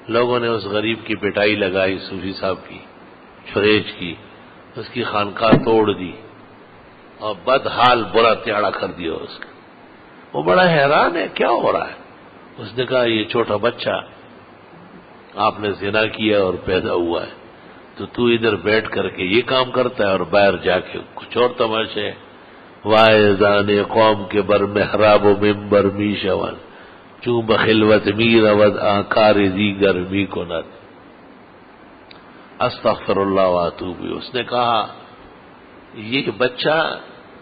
لوگوں نے اس غریب کی پٹائی لگائی، صوفی صاحب کی، جریج کی، اس کی خانقاہ توڑ دی اور بدحال برا تیاڑا کر دیا اس کا. وہ بڑا حیران ہے کیا ہو رہا ہے. اس نے کہا یہ چھوٹا بچہ آپ نے زنا کیا اور پیدا ہوا ہے تو ادھر بیٹھ کر کے یہ کام کرتا ہے اور باہر جا کے کچھ اور تماشے. واعظان قوم کے بر محراب و ممبر می شون چوں بخلوت می رود آکار دیگر می کند. استغفر اللہ واتوب. اس نے کہا یہ بچہ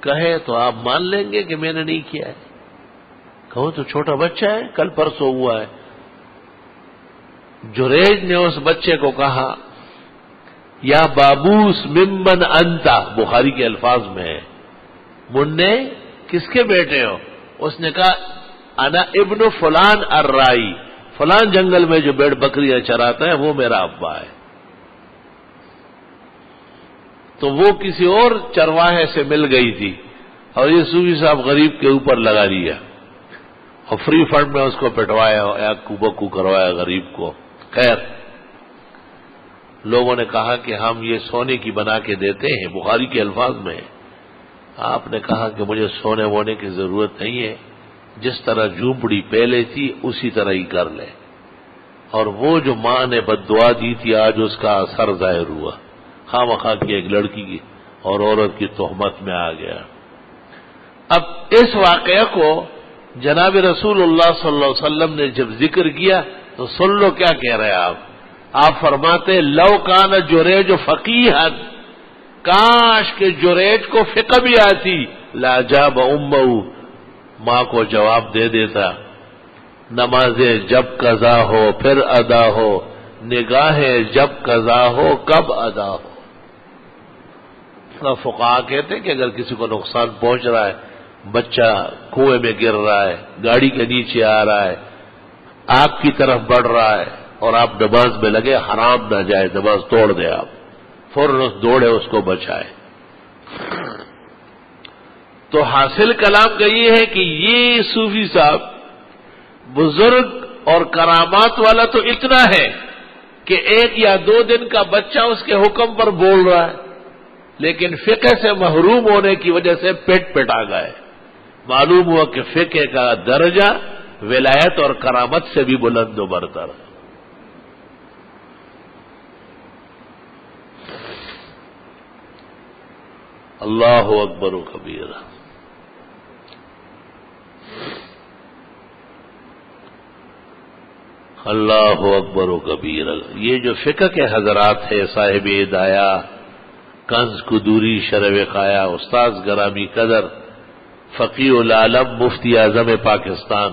کہے تو آپ مان لیں گے کہ میں نے نہیں کیا ہے؟ کہو تو چھوٹا بچہ ہے، کل پرسوں ہوا ہے. جریج نے اس بچے کو کہا یا بابوس ممن انتا، بخاری کے الفاظ میں ہے، مننے کس کے بیٹے ہو؟ اس نے کہا انا ابن فلان الرائی، فلان جنگل میں جو بیڑ بکریاں چراتا ہے وہ میرا ابا ہے. تو وہ کسی اور چرواہے سے مل گئی تھی اور یہ صوفی صاحب غریب کے اوپر لگا دیا اور فری فنڈ میں اس کو پٹوایا، ایک بکو کروایا غریب کو. خیر لوگوں نے کہا کہ ہم یہ سونے کی بنا کے دیتے ہیں، بخاری کے الفاظ میں. آپ نے کہا کہ مجھے سونے وونے کی ضرورت نہیں ہے، جس طرح جھونپڑی پہلے تھی اسی طرح ہی کر لے. اور وہ جو ماں نے بد دعا دی تھی آج اس کا اثر ظاہر ہوا، خواہ مخواہ کی ایک لڑکی کی اور عورت کی تہمت میں آ گیا۔ اب اس واقعہ کو جناب رسول اللہ صلی اللہ علیہ وسلم نے جب ذکر کیا تو سن لو کیا کہہ رہے ہیں آپ فرماتے لو کان جریج فقیہا، کاش کہ جریج کو فقہ بھی آتی، لاجاب امہ، ماں کو جواب دے دیتا، نمازیں جب قضا ہو پھر ادا ہو، نگاہیں جب قضا ہو کب ادا ہو۔ فقہا کہتے ہیں کہ اگر کسی کو نقصان پہنچ رہا ہے، بچہ کنویں میں گر رہا ہے، گاڑی کے نیچے آ رہا ہے، آگ کی طرف بڑھ رہا ہے اور آپ نماز میں لگے، حرام نہ جائے، نماز توڑ دے، آپ فوراً دوڑے اس کو بچائے۔ تو حاصل کلام کا یہ ہے کہ یہ صوفی صاحب بزرگ اور کرامات والا تو اتنا ہے کہ 1 یا 2 دن کا بچہ اس کے حکم پر بول رہا ہے، لیکن فقہ سے محروم ہونے کی وجہ سے پیٹ پٹا گئے۔ معلوم ہوا کہ فقہ کا درجہ ولایت اور کرامت سے بھی بلند و برتر۔ اللہ اکبر و کبیرہ۔ اللہ اکبر و کبیرہ۔ یہ جو فقہ کے حضرات ہیں، صاحب ہدایہ، کنز قدوری، شرح وقایہ، استاذ گرامی قدر، فقیہ العالم، مفتی اعظم پاکستان،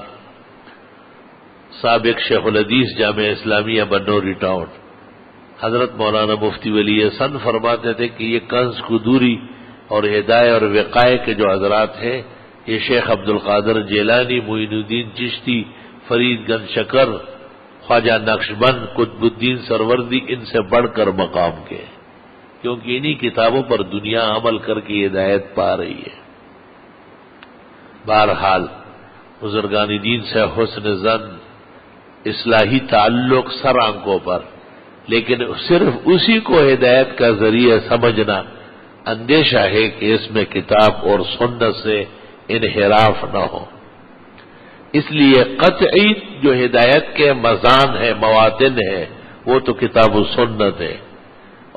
سابق شیخ الحدیث جامعہ اسلامیہ بنوری ٹاؤن، حضرت مولانا مفتی ولی احسن فرماتے تھے کہ یہ کنز قدوری اور ہدایہ اور وقایہ کے جو حضرات ہیں، یہ شیخ عبد القادر جیلانی، معین الدین چشتی، فرید گنج شکر، خواجہ نقشبند، قطب الدین سروردی، ان سے بڑھ کر مقام کے، کیونکہ انہی کتابوں پر دنیا عمل کر کے ہدایت پا رہی ہے۔ بہرحال بزرگان دین سے حسن زن، اصلاحی تعلق سر آنکھوں پر، لیکن صرف اسی کو ہدایت کا ذریعہ سمجھنا، اندیشہ ہے کہ اس میں کتاب اور سنت سے انحراف نہ ہو۔ اس لیے قطعی جو ہدایت کے مزان ہے، مواتن ہے، وہ تو کتاب و سنت ہے،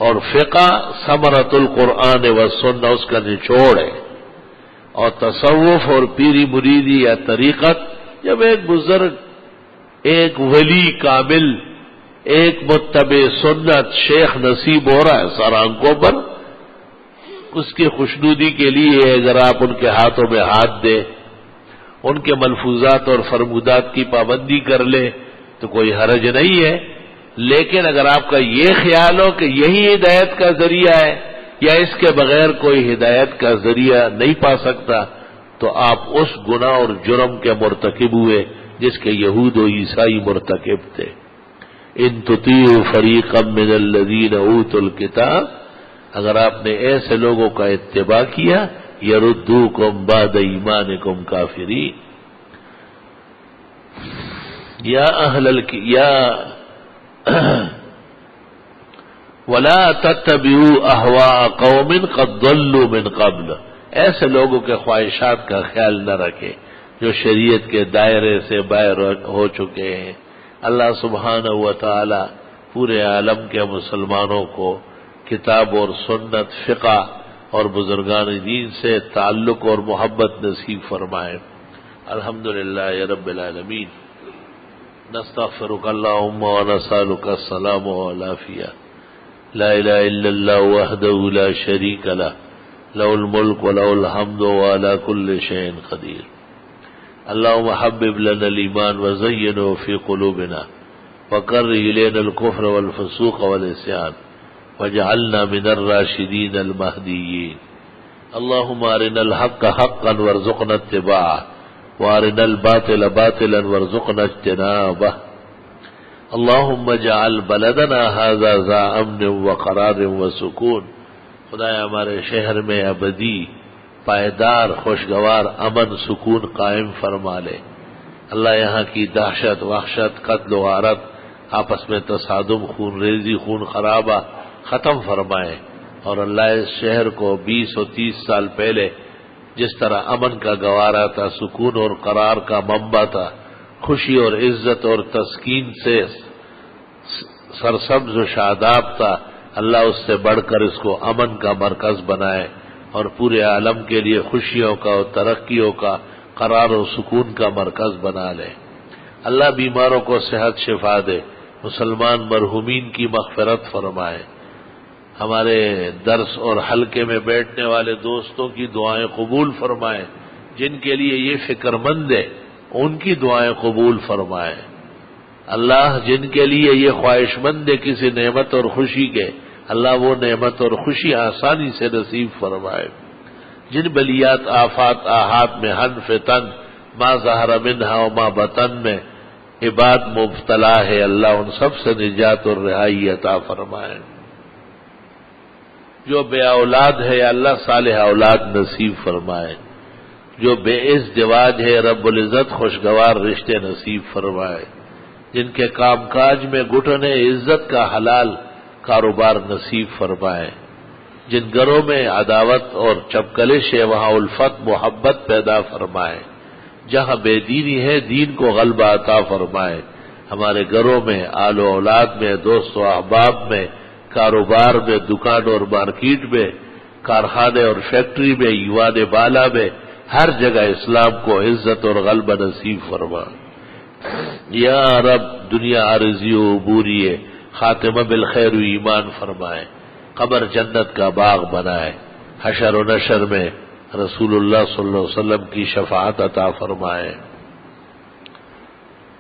اور فقہ ثمرۃ القرآن و سنت اس کا نچوڑ ہے۔ اور تصوف اور پیری مریدی یا طریقت، جب ایک بزرگ، ایک ولی کامل، ایک متبع سنت شیخ نصیب ہو رہا ہے سر آنکھوں پر، اس کی خوشنودی کے لیے اگر آپ ان کے ہاتھوں میں ہاتھ دیں، ان کے ملفوظات اور فرمودات کی پابندی کر لیں تو کوئی حرج نہیں ہے، لیکن اگر آپ کا یہ خیال ہو کہ یہی ہدایت کا ذریعہ ہے یا اس کے بغیر کوئی ہدایت کا ذریعہ نہیں پا سکتا، تو آپ اس گناہ اور جرم کے مرتکب ہوئے جس کے یہود و عیسائی مرتکب تھے۔ ان تطیعوا فریقا من الذین اوتوا الکتاب، اگر آپ نے ایسے لوگوں کا اتباع کیا، یردوکم بعد ایمانکم کافرین، ولا تتبعوا اهواء قوم قد ضلوا من قبل، ایسے لوگوں کے خواہشات کا خیال نہ رکھے جو شریعت کے دائرے سے باہر ہو چکے ہیں۔ اللہ سبحانہ و تعالی پورے عالم کے مسلمانوں کو کتاب اور سنت، فقہ اور بزرگان دین سے تعلق اور محبت نصیب فرمائے۔ الحمدللہ رب العالمین، نستغفرک اللہم ونسألک السلام والعافیہ، لا الہ الا اللہ وحدہ لا شریک لہ، لہ الملک ولہ الحمد وعلی کل شیء قدیر۔ اللہم حبب لنا الایمان وزینہ فی قلوبنا وکرہ الینا الکفر والفسوق والعصیان واجعلنا من الراشدین المہدیین۔ اللہم ارنا الحق حقا وارزقنا اتباعہ وارنا الباطل باطلا وارزقنا اجتنابہ۔ اللہم اجعل بلدنا ھذا ذا امن وقرار وسکون، خدایا ہمارے شہر میں ابدی، پائیدار، خوشگوار امن سکون قائم فرما لے۔ اللہ یہاں کی دہشت، وحشت، قتل و غارت، آپس میں تصادم، خون ریزی، خون خرابہ ختم فرمائے، اور اللہ اس شہر کو 20 اور 30 سال پہلے جس طرح امن کا گوارا تھا، سکون اور قرار کا منبع تھا، خوشی اور عزت اور تسکین سے سرسبز و شاداب تھا، اللہ اس سے بڑھ کر اس کو امن کا مرکز بنائے اور پورے عالم کے لیے خوشیوں کا اور ترقیوں کا، قرار و سکون کا مرکز بنا لے۔ اللہ بیماروں کو صحت شفا دے، مسلمان مرحومین کی مغفرت فرمائے، ہمارے درس اور حلقے میں بیٹھنے والے دوستوں کی دعائیں قبول فرمائے، جن کے لیے یہ فکر مند ہے ان کی دعائیں قبول فرمائے۔ اللہ جن کے لیے یہ خواہش مند ہے کسی نعمت اور خوشی کے، اللہ وہ نعمت اور خوشی آسانی سے نصیب فرمائے۔ جن بلیات آفات آحات میں ہن فتن ما ظہر منہا و ما بطن میں عباد مبتلا ہے، اللہ ان سب سے نجات اور رہائی عطا فرمائے۔ جو بے اولاد ہے اللہ صالح اولاد نصیب فرمائے، جو بے ازدواج ہے رب العزت خوشگوار رشتے نصیب فرمائے، جن کے کام کاج میں گھٹن عزت کا حلال کاروبار نصیب فرمائے، جن گھروں میں عداوت اور چپکلش ہے وہاں الفت محبت پیدا فرمائے، جہاں بے دینی ہے دین کو غلبہ عطا فرمائے، ہمارے گھروں میں آل و اولاد میں دوست و احباب میں کاروبار میں دکان اور مارکیٹ میں کارخانے اور فیکٹری میں ایوان بالا میں ہر جگہ اسلام کو عزت اور غلبہ نصیب فرما۔ یا رب دنیا عارضی و عبوری ہے، خاتمہ بالخیر و ایمان فرمائے، قبر جنت کا باغ بنائے، حشر و نشر میں رسول اللہ صلی اللہ علیہ وسلم کی شفاعت عطا فرمائے،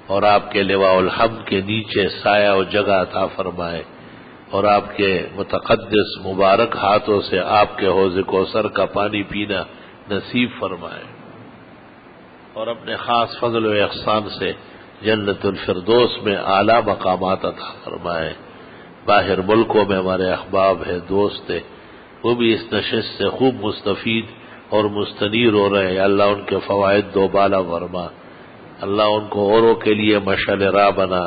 اور آپ کے لواء الحمد کے نیچے سایہ و جگہ عطا فرمائے، اور آپ کے متقدس مبارک ہاتھوں سے آپ کے حوض کوثر کا پانی پینا نصیب فرمائے، اور اپنے خاص فضل و احسان سے جنت الفردوس میں اعلیٰ مقامات عطا فرمائے۔ باہر ملکوں میں ہمارے احباب ہیں، دوست ہیں، وہ بھی اس نشست سے خوب مستفید اور مستنیر ہو رہے ہیں، اللہ ان کے فوائد دو بالا فرما، اللہ ان کو اوروں کے لیے مشعل راہ بنا،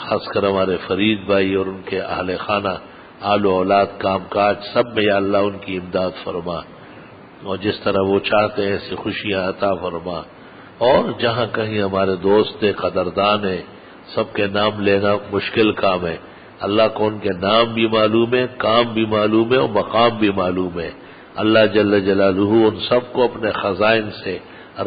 خاص کر ہمارے فرید بھائی اور ان کے اہل خانہ آل و اولاد کام کاج سب میں یا اللہ ان کی امداد فرما، اور جس طرح وہ چاہتے ہیں ایسی خوشیاں عطا فرما، اور جہاں کہیں ہمارے دوست قدردان ہیں سب کے نام لینا مشکل کام ہے، اللہ کو ان کے نام بھی معلوم ہے، کام بھی معلوم ہے اور مقام بھی معلوم ہے، اللہ جل جلالہ ان سب کو اپنے خزائن سے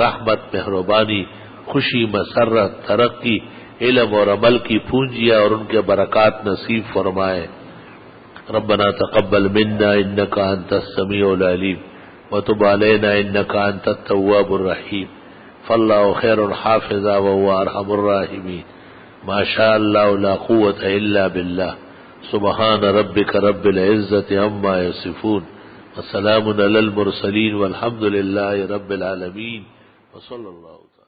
رحمت مہربانی خوشی مسرت ترقی علم اور عمل کی پونجیاں اور ان کے برکات نصیب فرمائے۔ ربنا تقبل منا انك انت السميع العليم وتب علينا انك انت التواب الرحيم فالله خير حافظا وهو ارحم الراحمين ما شاء الله لا قوة الا بالله سبحان ربك رب العزة عما يصفون وسلام على المرسلين والحمد لله رب العالمين وصلى الله تعالى